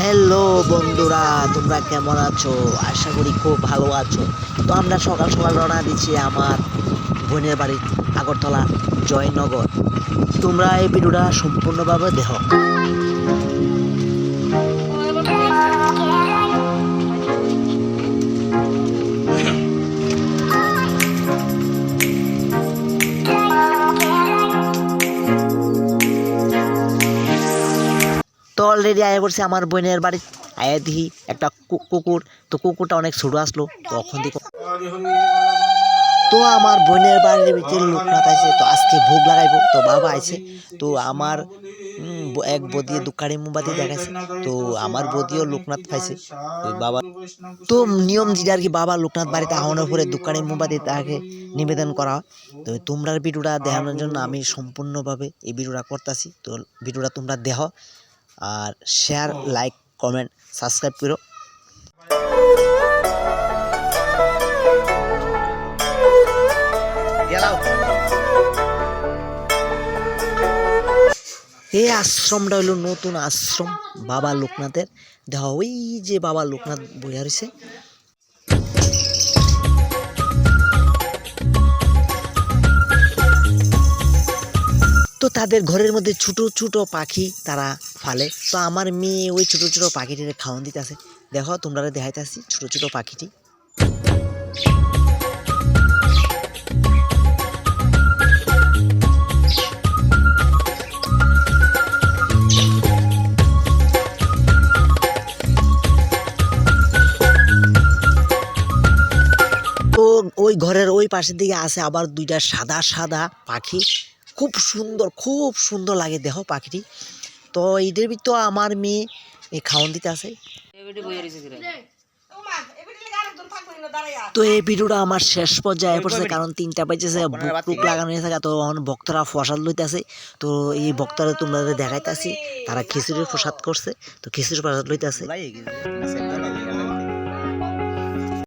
Hello বন্ধুরা, তোমরা কেমন আছো? আশা করি খুব ভালো আছো। তো আমরা সকাল সকাল রওনা দিচ্ছি আমার বোনের বাড়ি আগরতলা জয়নগর। তোমরা এই ভিডিওটা সম্পূর্ণভাবে দেখো। তো অলরেডি আয়া করছে আমার বোনের বাড়ি। আয়া দেখি একটা কুকুর। তো কুকুরটা অনেক ছোট আসলো, তখন দেখো তো আমার বোনের বাড়ির ভিতরে লোকনাথ আছে। তো আজকে ভোগ লাগাইবো, তো বাবা আছে। তো আমার এক বদিয়ে দুকারি মোমবাতি দেখাইছে। তো আমার বদিও লোকনাথ পাইছে ওই বাবা। তো নিয়ম যেটা আর কি, বাবা লোকনাথ বাড়িতে আহনের পরে দুকারি মোমবাতি তাকে নিবেদন করা হয়। তো তোমরা ভিডিওটা দেখানোর জন্য আমি সম্পূর্ণভাবে এই ভিডিওটা করতেছি। তো ভিডিওটা তোমরা দেখো আর শেয়ার, লাইক, কমেন্ট, সাবস্ক্রাইব করো। এই আশ্রমটা হইল নতুন আশ্রম বাবা লোকনাথের। দেখো ওই যে বাবা লোকনাথ বইয়া রয়েছে। তো তাদের ঘরের মধ্যে ছোট ছোট পাখি তারা ফালে। তো আমার মেয়ে ওই ছোট ছোট পাখিটির খাওয়ান দিতেছে। দেখো তোমরা দেখাইতেছি ছোট ছোট পাখিটি। তো ওই ঘরের ওই পাশের দিকে আছে আবার দুইটা সাদা সাদা পাখি। খুব সুন্দর লাগে দেখো পাখিটি। তো এদের ভিতর আমার মেয়ে খাওয়ান দিতে আছে। তো এই ভিডিওটা আমার শেষ পর্যায়ে পড়ছে, কারণ 3টা বাজেছে, বুক লাগানো হয়ে থাকে। তো ভক্তরা প্রসাদ লইতেছে। তো এই ভক্তরা তোমরা দেখাইতেছি তারা খিচুড়ির প্রসাদ করছে। তো খিচুড়ির প্রসাদ লইতেছে।